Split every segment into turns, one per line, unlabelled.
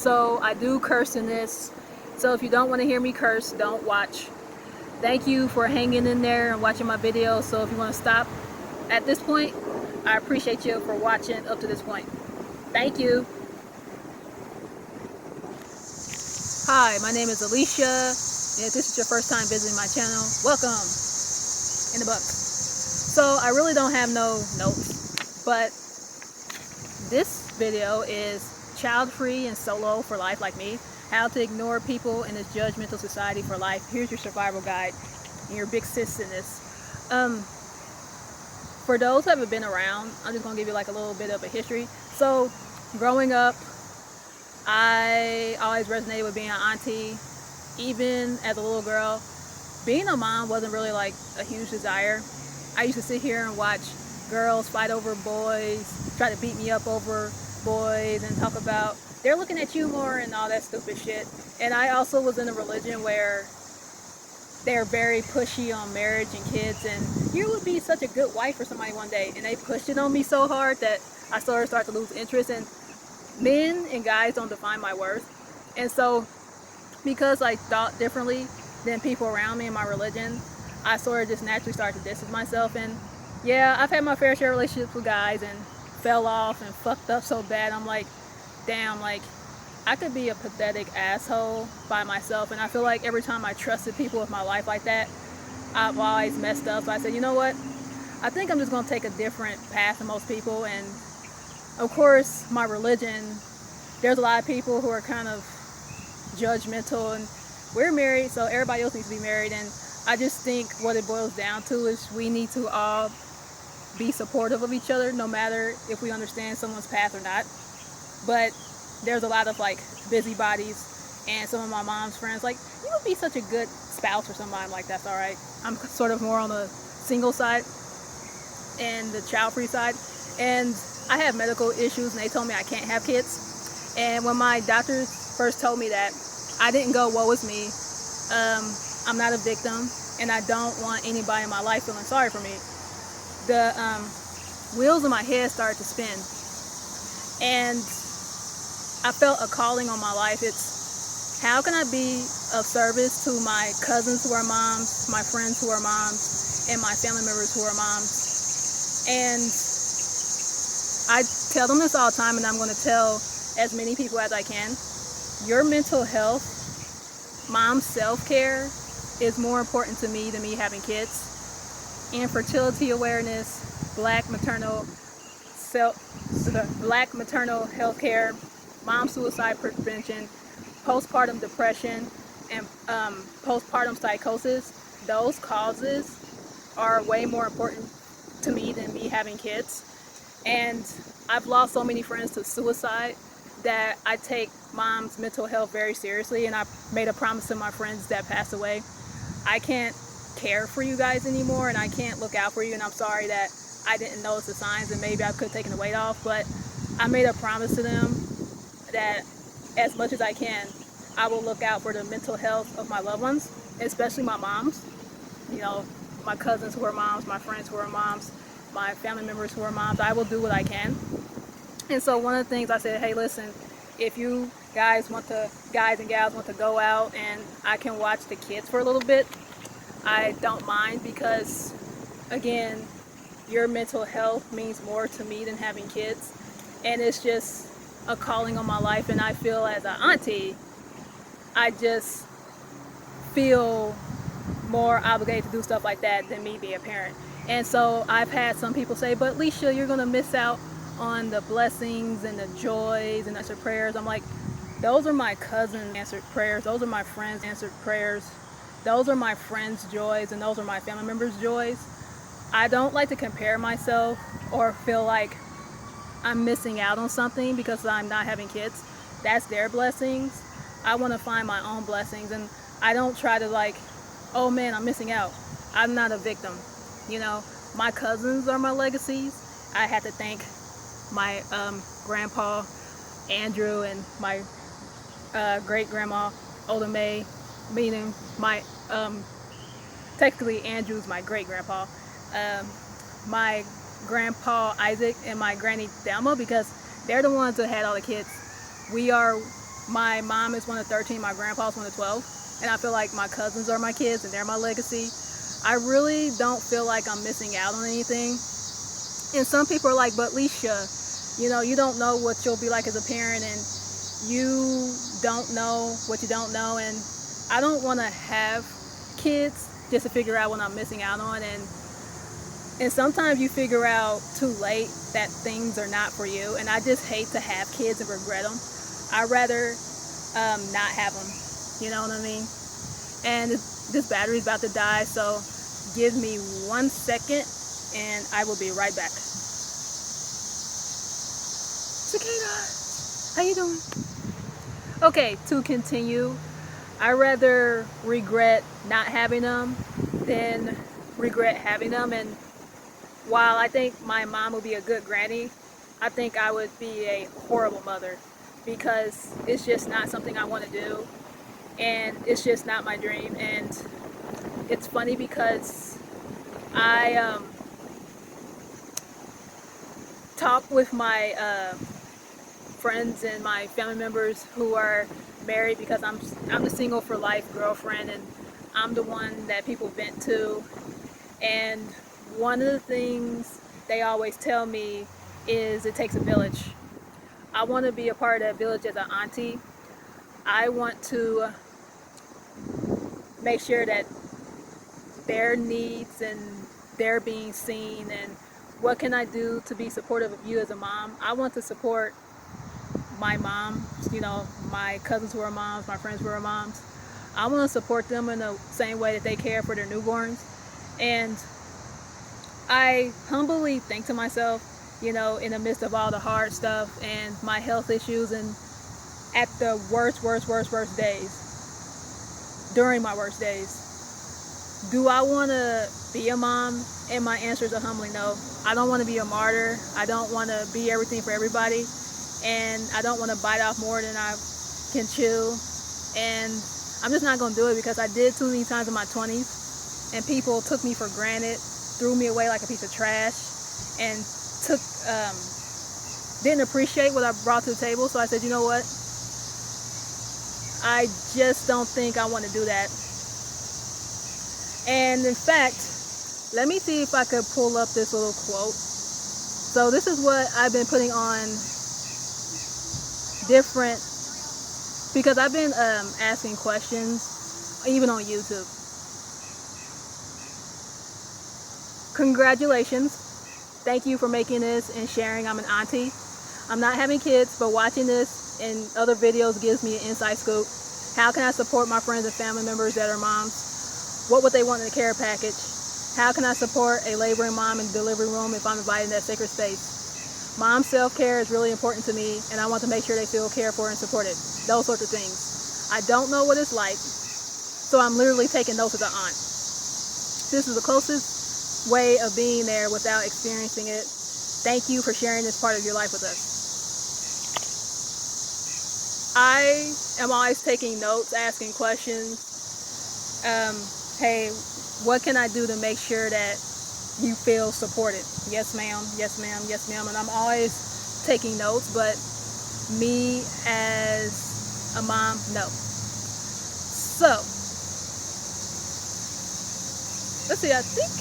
So I do curse in this. So if you don't want to hear me curse, don't watch. Thank you for hanging in there and watching my video. So if you want to stop at this point, I appreciate you for watching up to this point. Thank you. Hi, my name is Alicia, and if this is your first time visiting my channel, welcome in the book. So I really don't have no notes, but this video is child-free and solo for life like me. How to ignore people in this judgmental society for life. Here's your survival guide and your big sis in this. For those who haven't been around, I'm just gonna give you like a little bit of a history. So growing up, I always resonated with being an auntie. Even as a little girl, being a mom wasn't really like a huge desire. I used to sit here and watch girls fight over boys, try to beat me up over boys, and talk about they're looking at you more and all that stupid shit. And I also was in a religion where they're very pushy on marriage and kids, and you would be such a good wife for somebody one day. And they pushed it on me so hard that I started to lose interest. And men and guys don't define my worth. And so because I thought differently than people around me in my religion, I sort of just naturally started to distance myself. And yeah, I've had my fair share of relationships with guys and fell off and fucked up so bad. I'm like, damn, like I could be a pathetic asshole by myself. And I feel like every time I trusted people with my life like that, I've always messed up. So I said, you know what, I think I'm just gonna take a different path than most people. And of course, my religion, there's a lot of people who are kind of judgmental, and we're married, so everybody else needs to be married. And I just think what it boils down to is we need to all be supportive of each other, no matter if we understand someone's path or not. But there's a lot of like busybodies, and some of my mom's friends like, you would be such a good spouse or somebody. I'm like, that's all right. I'm sort of more on the single side and the child-free side, and I have medical issues, and they told me I can't have kids. And when my doctors first told me that, I didn't go, woe is me. I'm not a victim, and I don't want anybody in my life feeling sorry for me. The wheels in my head started to spin, and I felt a calling on my life. It's, how can I be of service to my cousins who are moms, my friends who are moms, and my family members who are moms? And I tell them this all the time, and I'm going to tell as many people as I can. Your mental health, mom's self-care is more important to me than me having kids. Infertility awareness, black maternal health care, mom suicide prevention, postpartum depression, and postpartum psychosis, those causes are way more important to me than me having kids. And I've lost so many friends to suicide that I take mom's mental health very seriously, and I made a promise to my friends that passed away. I can't care for you guys anymore, and I can't look out for you, and I'm sorry that I didn't notice the signs, and maybe I could have taken the weight off, but I made a promise to them that as much as I can, I will look out for the mental health of my loved ones, especially my moms, you know, my cousins who are moms, my friends who are moms, my family members who are moms. I will do what I can. And so one of the things I said, hey, listen, if you guys and gals want to go out and I can watch the kids for a little bit, I don't mind, because again, your mental health means more to me than having kids. And it's just a calling on my life, and I feel as an auntie, I just feel more obligated to do stuff like that than me being a parent. And so I've had some people say, but Alicia, you're gonna miss out on the blessings and the joys and answered prayers. I'm like, those are my cousins' answered prayers, those are my friends' answered prayers, those are my friends' joys, and those are my family members' joys. I don't like to compare myself or feel like I'm missing out on something because I'm not having kids. That's their blessings. I want to find my own blessings, and I don't try to like, oh man, I'm missing out. I'm not a victim. You know, my cousins are my legacies. I had to thank my grandpa Andrew and my great grandma Oda May, meaning my technically Andrew's my great grandpa, my grandpa Isaac and my granny Thelma, because they're the ones that had all the kids. We are my mom is one of 13, my grandpa's one of 12, and I feel like my cousins are my kids and they're my legacy. I really don't feel like I'm missing out on anything. And some people are like, but Leisha, you know, you don't know what you'll be like as a parent, and you don't know what you don't know. And I don't want to have kids just to figure out what I'm missing out on. And sometimes you figure out too late that things are not for you. And I just hate to have kids and regret them. I'd rather not have them. You know what I mean? And this battery's about to die, so give me 1 second and I will be right back. Cicada, how you doing? Okay, to continue, I rather regret not having them than regret having them. And while I think my mom would be a good granny, I think I would be a horrible mother, because it's just not something I want to do, and it's just not my dream. And it's funny because I talk with my friends and my family members who are married, because I'm the single for life girlfriend, and I'm the one that people vent to. And one of the things they always tell me is it takes a village. I want to be a part of that village as an auntie. I want to make sure that their needs and they're being seen, and what can I do to be supportive of you as a mom. I want to support my mom, you know, my cousins who are moms, my friends who are moms. I want to support them in the same way that they care for their newborns. And I humbly think to myself, you know, in the midst of all the hard stuff and my health issues, and at the worst days, during my worst days, do I want to be a mom? And my answer is a humbly no. I don't want to be a martyr. I don't want to be everything for everybody. And I don't want to bite off more than I can chew. And I'm just not going to do it, because I did too many times in my 20s, and people took me for granted, threw me away like a piece of trash, and didn't appreciate what I brought to the table. So I said, you know what? I just don't think I want to do that. And in fact, let me see if I could pull up this little quote. So this is what I've been putting on different, because I've been asking questions even on YouTube. Congratulations. Thank you for making this and sharing. I'm an auntie. I'm not having kids, but watching this and other videos gives me an inside scoop. How can I support my friends and family members that are moms? What would they want in a care package? How can I support a laboring mom in the delivery room if I'm invited in that sacred space? Mom self-care is really important to me, and I want to make sure they feel cared for and supported. Those sorts of things. I don't know what it's like, so I'm literally taking notes as an aunt. This is the closest way of being there without experiencing it. Thank you for sharing this part of your life with us. I am always taking notes, asking questions. Hey, what can I do to make sure that you feel supported? Yes ma'am, yes ma'am, yes ma'am. And I'm always taking notes, but me as a mom, no. So, let's see, I think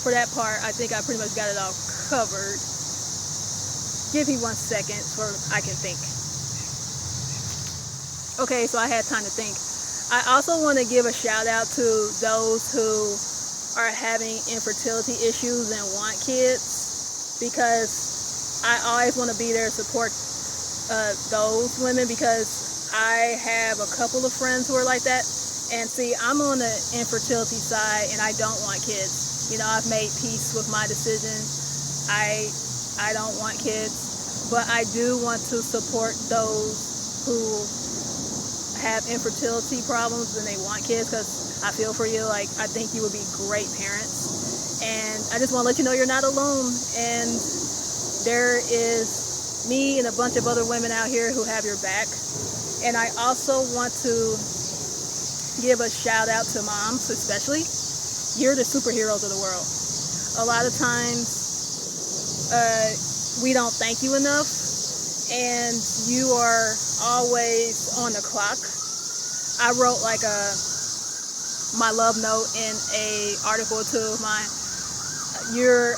for that part, I think I pretty much got it all covered. Give me 1 second so I can think. Okay, so I had time to think. I also want to give a shout out to those who are having infertility issues and want kids, because I always want to be there to support those women, because I have a couple of friends who are like that. And see, I'm on the infertility side and I don't want kids. You know, I've made peace with my decision. I don't want kids, but I do want to support those who have infertility problems and they want kids, because I feel for you. Like, I think you would be great parents, and I just want to let you know you're not alone, and there is me and a bunch of other women out here who have your back. And I also want to give a shout out to moms, especially. You're the superheroes of the world. A lot of times we don't thank you enough, and you are always on the clock. I wrote like my love note in a article or two of mine. You're,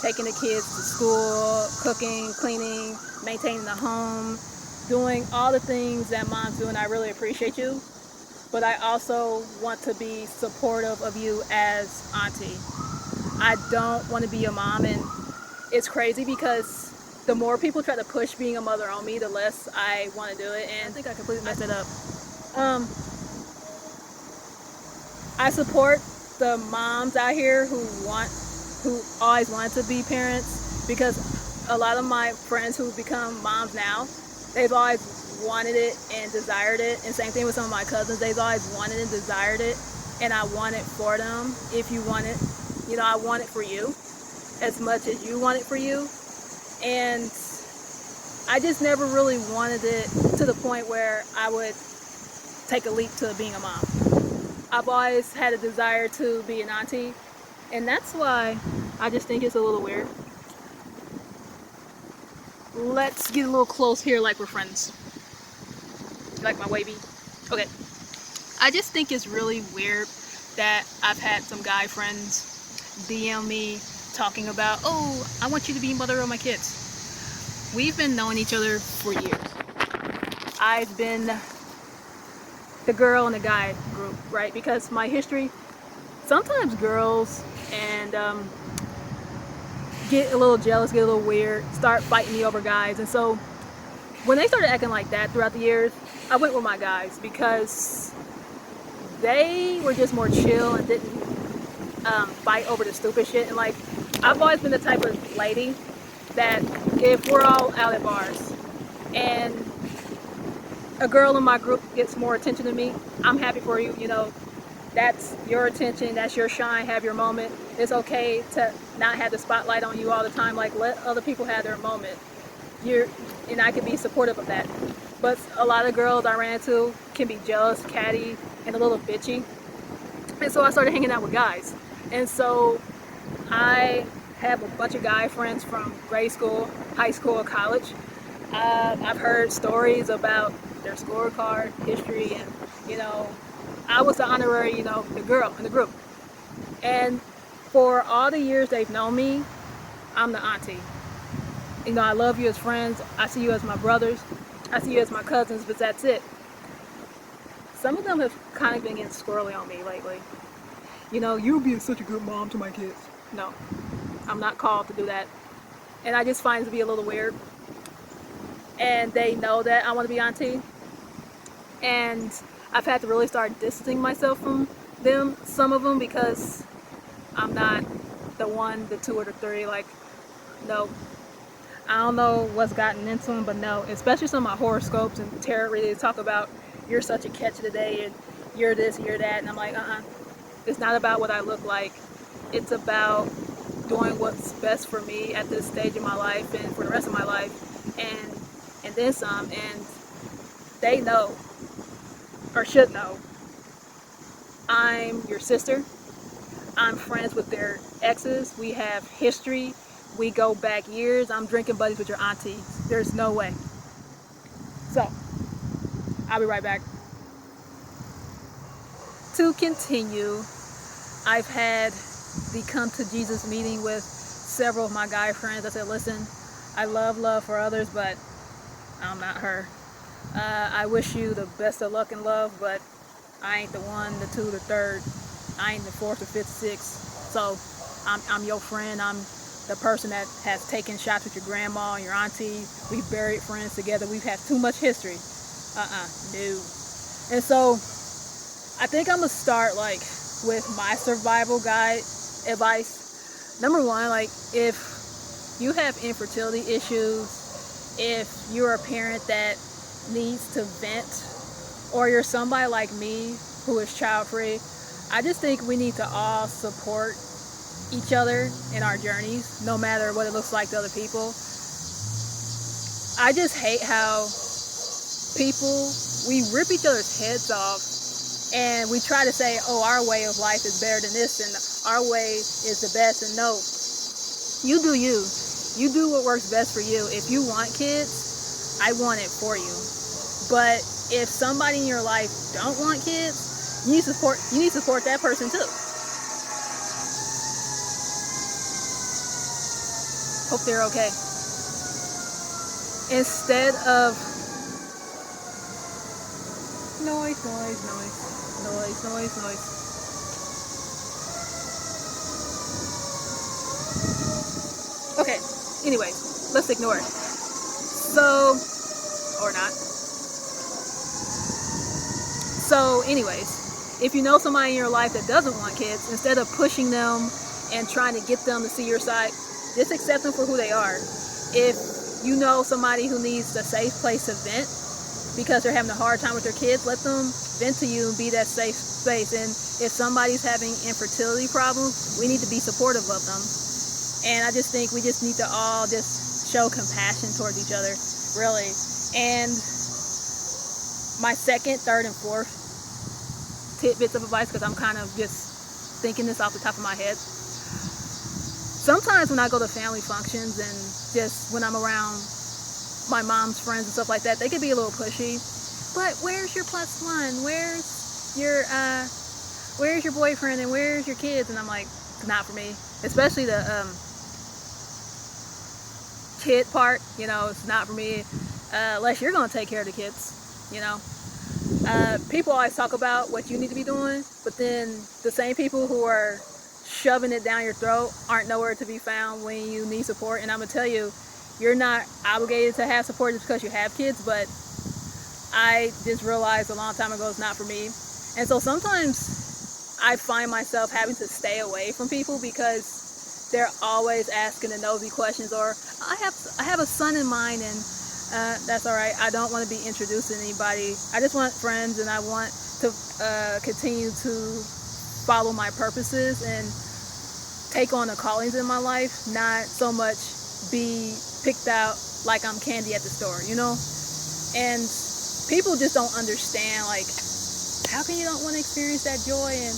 taking the kids to school, cooking, cleaning, maintaining the home, doing all the things that moms do, and I really appreciate you. But I also want to be supportive of you as auntie. I don't want to be a mom, and it's crazy because the more people try to push being a mother on me, the less I want to do it, and I think I completely messed it up. I support the moms out here who always wanted to be parents, because a lot of my friends who become moms now, they've always wanted it and desired it, and same thing with some of my cousins. They've always wanted and desired it, and I want it for them. If you want it, I want it for you as much as you want it for you. And I just never really wanted it to the point where I would take a leap to being a mom. I've always had a desire to be an auntie, and that's why I just think it's a little weird. Let's get a little close here like we're friends. You like my wavy? Okay. I just think it's really weird that I've had some guy friends DM me talking about, oh, I want you to be mother of my kids. We've been knowing each other for years. I've been the girl in the guy group, right? Because my history, sometimes girls and get a little jealous, get a little weird, start fighting me over guys. And so when they started acting like that throughout the years, I went with my guys because they were just more chill and didn't fight over the stupid shit. And like, I've always been the type of lady that if we're all out at bars and a girl in my group gets more attention than me, I'm happy for you. That's your attention, that's your shine, have your moment. It's okay to not have the spotlight on you all the time. Like, let other people have their moment. And I can be supportive of that. But a lot of girls I ran into can be jealous, catty, and a little bitchy. And so I started hanging out with guys. And so I have a bunch of guy friends from grade school, high school, college. I've heard stories about their scorecard, history, and I was the honorary, the girl in the group. And for all the years they've known me, I'm the auntie. I love you as friends. I see you as my brothers. I see you as my cousins, but that's it. Some of them have kind of been getting squirrely on me lately. You're being such a good mom to my kids. No, I'm not called to do that. And I just find it to be a little weird. And they know that I want to be auntie. And I've had to really start distancing myself from them, some of them, because I'm not the one, the two, or the three. Like, no. I don't know what's gotten into them, but no. Especially some of my horoscopes and tarot readings talk about, you're such a catch today, and you're this, you're that. And I'm like, It's not about what I look like. It's about doing what's best for me at this stage of my life and for the rest of my life. And then some. And they know, or should know, I'm your sister. I'm friends with their exes. We have history. We go back years. I'm drinking buddies with your auntie. There's no way. So, I'll be right back. To continue, I've had the Come to Jesus meeting with several of my guy friends. I said, listen, I love for others, but I'm not her. I wish you the best of luck in love, but I ain't the one, the two, the third. I ain't the fourth, the fifth, sixth. So I'm your friend. I'm the person that has taken shots with your grandma and your auntie. We've buried friends together. We've had too much history. No. And so I think I'm gonna start like with my survival guide advice. Number one, like, if you have infertility issues, if you're a parent that needs to vent, or you're somebody like me who is child free, I just think we need to all support each other in our journeys, no matter what it looks like to other people. I just hate how we rip each other's heads off and we try to say, oh, our way of life is better than this and our way is the best. And no, you do you. You do what works best for you. If you want kids, I want it for you. But if somebody in your life don't want kids, you need to support that person too. Hope they're okay. Instead of noise. Okay, anyways, let's ignore it. So, or not. So, anyways, if you know somebody in your life that doesn't want kids, instead of pushing them and trying to get them to see your side, just accept them for who they are. If you know somebody who needs a safe place to vent because they're having a hard time with their kids, let them vent to you and be that safe space. And if somebody's having infertility problems, we need to be supportive of them. And I just think we just need to all just show compassion towards each other, really. And my second, third, and fourth tidbits of advice, because I'm kind of just thinking this off the top of my head. Sometimes when I go to family functions and just when I'm around my mom's friends and stuff like that, they can be a little pushy. But where's your plus one? Where's your boyfriend and where's your kids? And I'm like, not for me. Especially the kid part, it's not for me. Unless you're gonna take care of the kids, People always talk about what you need to be doing, but then the same people who are shoving it down your throat aren't nowhere to be found when you need support. And I'm gonna tell you, you're not obligated to have support just because you have kids, but I just realized a long time ago it's not for me. And so sometimes I find myself having to stay away from people because they're always asking the nosy questions, or I have a son in mind, and that's all right. I don't want to be introduced to anybody. I just want friends, and I want to continue to follow my purposes and take on the callings in my life, not so much be picked out like I'm candy at the store, And people just don't understand, like, how can you don't want to experience that joy? And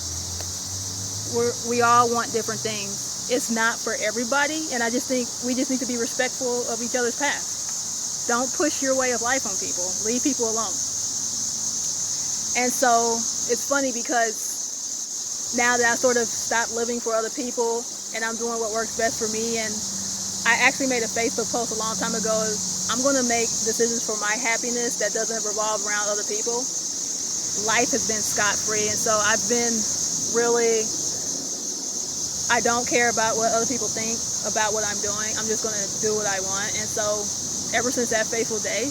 we all want different things. It's not for everybody, and I just think we just need to be respectful of each other's path. Don't push your way of life on people. Leave people alone. And so it's funny because now that I sort of stopped living for other people and I'm doing what works best for me, and I actually made a Facebook post a long time ago, I'm going to make decisions for my happiness that doesn't revolve around other people. Life has been scot-free, and so I've been really, I don't care about what other people think about what I'm doing. I'm just going to do what I want. And so ever since that fateful day,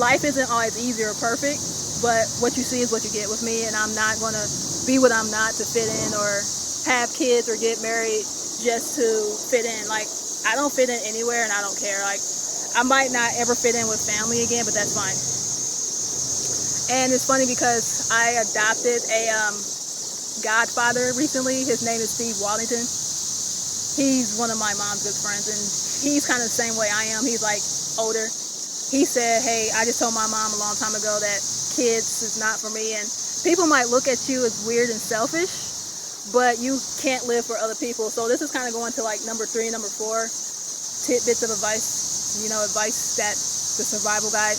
life isn't always easy or perfect, but what you see is what you get with me, and I'm not going to be what I'm not to fit in or have kids or get married just to fit in. Like, I don't fit in anywhere, and I don't care. Like, I might not ever fit in with family again, but that's fine. And it's funny because I adopted a godfather recently. His name is Steve Wallington. He's one of my mom's good friends, and he's kind of the same way I am. He's like older. He said, hey, I just told my mom a long time ago that kids is not for me. And people might look at you as weird and selfish, but you can't live for other people. So this is kind of going to like number 3, number 4 tidbits of advice, advice that the survival guide.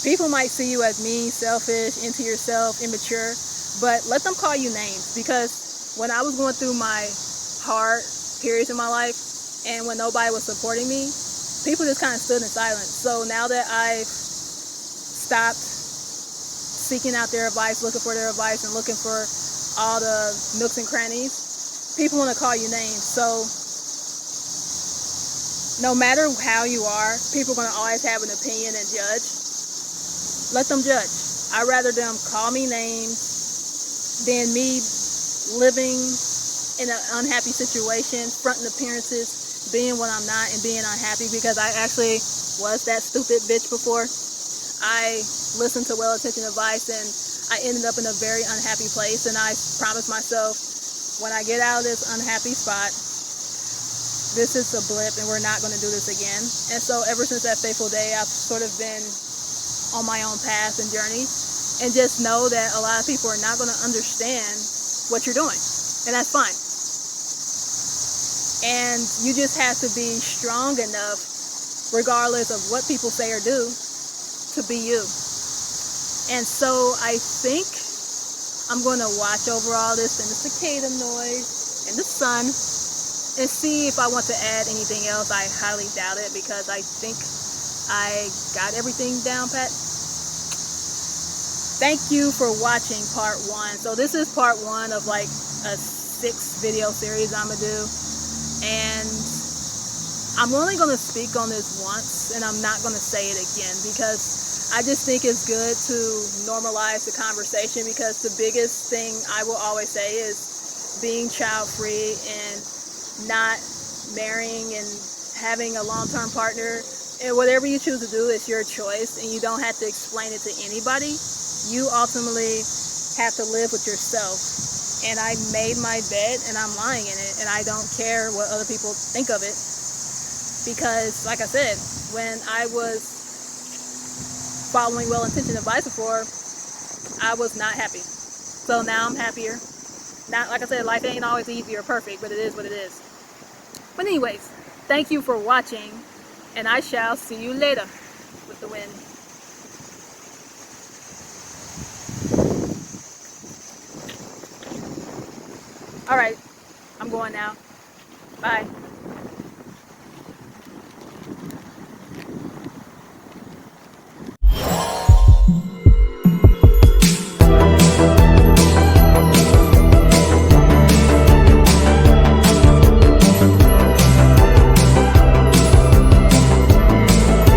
People might see you as mean, selfish, into yourself, immature, but let them call you names, because when I was going through my hard periods in my life and when nobody was supporting me, people just kind of stood in silence. So now that I've stopped seeking out their advice, looking for their advice, and looking for all the nooks and crannies, people want to call you names. So no matter how you are, people are going to always have an opinion and judge. Let them judge. I'd rather them call me names than me living in an unhappy situation, fronting appearances, being what I'm not, and being unhappy, because I actually was that stupid bitch before. I listened to well-intentioned advice, and I ended up in a very unhappy place, and I promised myself, when I get out of this unhappy spot, this is a blip, and we're not going to do this again. And so ever since that fateful day, I've sort of been on my own path and journey, and just know that a lot of people are not going to understand what you're doing, and that's fine. And you just have to be strong enough, regardless of what people say or do, to be you. And so I think I'm going to watch over all this and the cicada noise and the sun and see if I want to add anything else. I highly doubt it because I think I got everything down pat. Thank you for watching part 1. So this is part 1 of like a 6 video series I'm gonna do, and I'm only gonna speak on this once and I'm not gonna say it again because I just think it's good to normalize the conversation, because the biggest thing I will always say is being child free and not marrying and having a long-term partner, and whatever you choose to do is your choice and you don't have to explain it to anybody. You ultimately have to live with yourself. And I made my bed and I'm lying in it, and I don't care what other people think of it, because like I said, when I was following well-intentioned advice before, I was not happy. So now I'm happier. Not, like I said, life ain't always easy or perfect, but it is what it is. But anyways, thank you for watching, and I shall see you later with the wind. All right, I'm going now. Bye.